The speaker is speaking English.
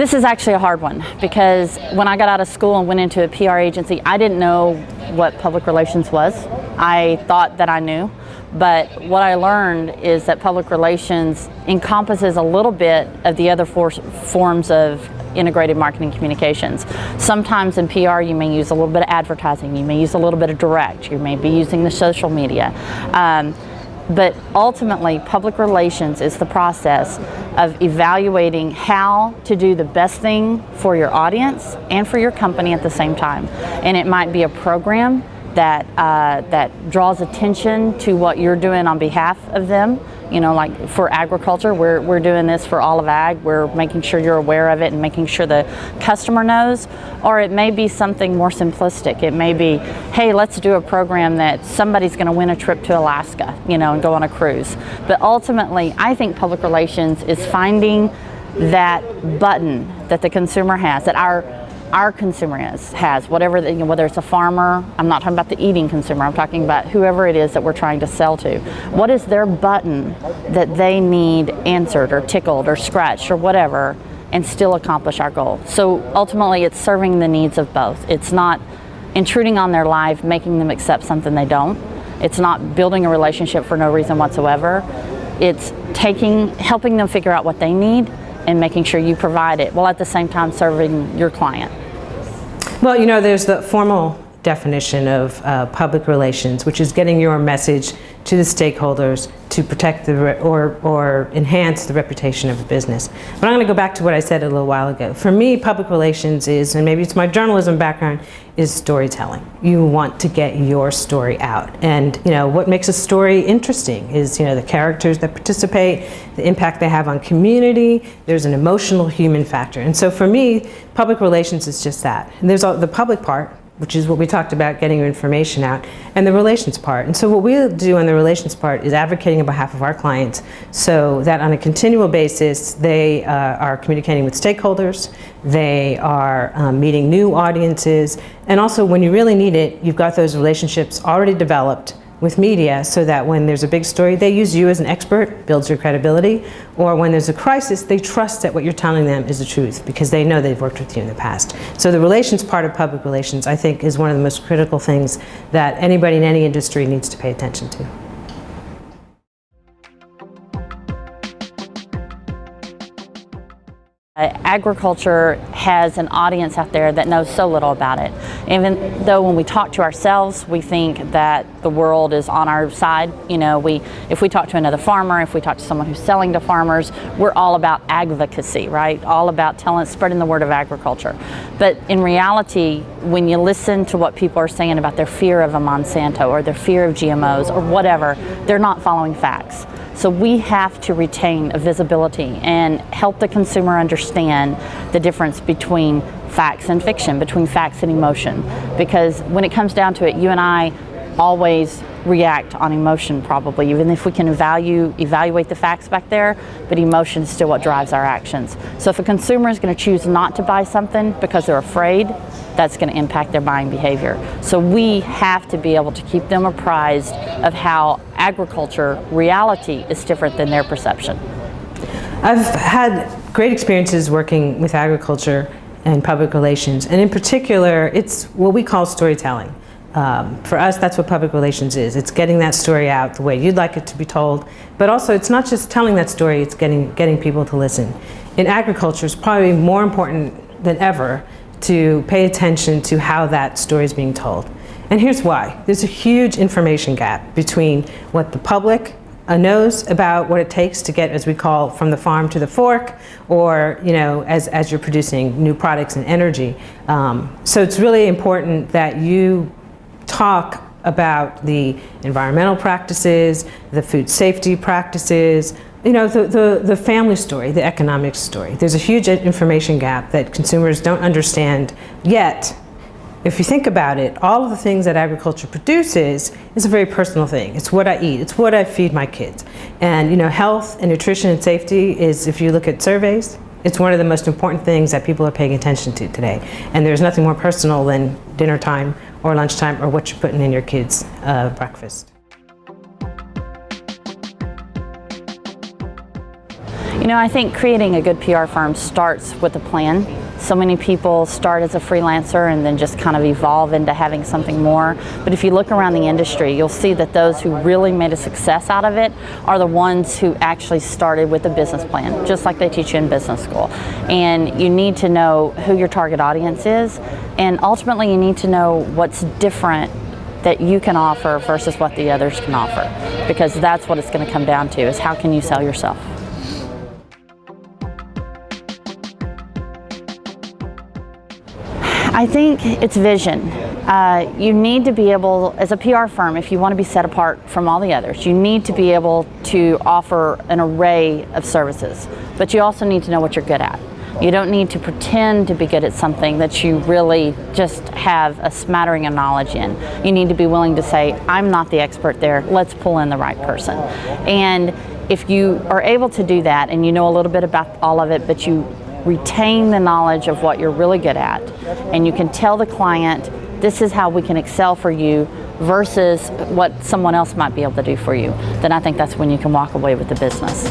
This is actually a hard one because when I got out of school and went into a PR agency, I didn't know what public relations was. I thought that I knew, but what I learned is that public relations encompasses a little bit of the other forms of integrated marketing communications. Sometimes in PR you may use a little bit of advertising, you may use a little bit of direct, you may be using the social media. But ultimately, public relations is the process of evaluating how to do the best thing for your audience and for your company at the same time. And it might be a program that draws attention to what you're doing on behalf of them. You know, like for agriculture, we're doing this for all of ag. We're making sure you're aware of it and making sure the customer knows. Or it may be something more simplistic. It may be, hey, let's do a program that somebody's going to win a trip to Alaska, you know, and go on a cruise. But ultimately, I think public relations is finding that button that the consumer has, that our consumer has, whatever, whether it's a farmer. I'm not talking about the eating consumer, I'm talking about whoever it is that we're trying to sell to. What is their button that they need answered or tickled or scratched or whatever, and still accomplish our goal? So ultimately it's serving the needs of both. It's not intruding on their life, making them accept something they don't. It's not building a relationship for no reason whatsoever. It's helping them figure out what they need and making sure you provide it, while at the same time serving your client. Well, you know, there's the formal definition of public relations, which is getting your message to the stakeholders to protect or enhance the reputation of a business. But I'm going to go back to what I said a little while ago. For me, public relations is, and maybe it's my journalism background, is storytelling. You want to get your story out. And, you know, what makes a story interesting is, you know, the characters that participate, the impact they have on community. There's an emotional human factor. And so for me, public relations is just that. And there's the public part, which is what we talked about, getting your information out, and the relations part. And so what we do on the relations part is advocating on behalf of our clients so that on a continual basis they are communicating with stakeholders, they are meeting new audiences, and also when you really need it, you've got those relationships already developed with media so that when there's a big story, they use you as an expert, builds your credibility, or when there's a crisis, they trust that what you're telling them is the truth because they know they've worked with you in the past. So the relations part of public relations, I think, is one of the most critical things that anybody in any industry needs to pay attention to. Agriculture has an audience out there that knows so little about it. Even though when we talk to ourselves, we think that the world is on our side. You know, if we talk to another farmer, if we talk to someone who's selling to farmers, we're all about advocacy, right? All about spreading the word of agriculture. But in reality, when you listen to what people are saying about their fear of a Monsanto or their fear of GMOs or whatever, they're not following facts. So we have to retain a visibility and help the consumer understand the difference between facts and fiction, between facts and emotion. Because when it comes down to it, you and I always react on emotion probably, even if we can evaluate the facts back there, but emotion is still what drives our actions. So if a consumer is going to choose not to buy something because they're afraid, that's going to impact their buying behavior. So we have to be able to keep them apprised of how agriculture reality is different than their perception. I've had great experiences working with agriculture and public relations, and in particular, it's what we call storytelling. For us, that's what public relations is. It's getting that story out the way you'd like it to be told, but also it's not just telling that story, it's getting people to listen. In agriculture, it's probably more important than ever to pay attention to how that story is being told. And here's why. There's a huge information gap between what the public knows about what it takes to get, as we call, from the farm to the fork, or, you know, as you're producing new products and energy. So it's really important that you talk about the environmental practices, the food safety practices, you know, the family story, the economic story. There's a huge information gap that consumers don't understand yet. If you think about it, all of the things that agriculture produces is a very personal thing. It's what I eat, it's what I feed my kids. And, you know, health and nutrition and safety is, if you look at surveys, it's one of the most important things that people are paying attention to today. And there's nothing more personal than dinner time or lunchtime or what you're putting in your kids' breakfast. You know, I think creating a good PR firm starts with a plan. So many people start as a freelancer and then just kind of evolve into having something more. But if you look around the industry, you'll see that those who really made a success out of it are the ones who actually started with a business plan, just like they teach you in business school. And you need to know who your target audience is, and ultimately you need to know what's different that you can offer versus what the others can offer, because that's what it's going to come down to, is how can you sell yourself. I think it's vision. You need to be able, as a PR firm, if you want to be set apart from all the others, you need to be able to offer an array of services, but you also need to know what you're good at. You don't need to pretend to be good at something that you really just have a smattering of knowledge in. You need to be willing to say, I'm not the expert there, let's pull in the right person. And if you are able to do that and you know a little bit about all of it, but you retain the knowledge of what you're really good at, and you can tell the client, this is how we can excel for you versus what someone else might be able to do for you, then I think that's when you can walk away with the business.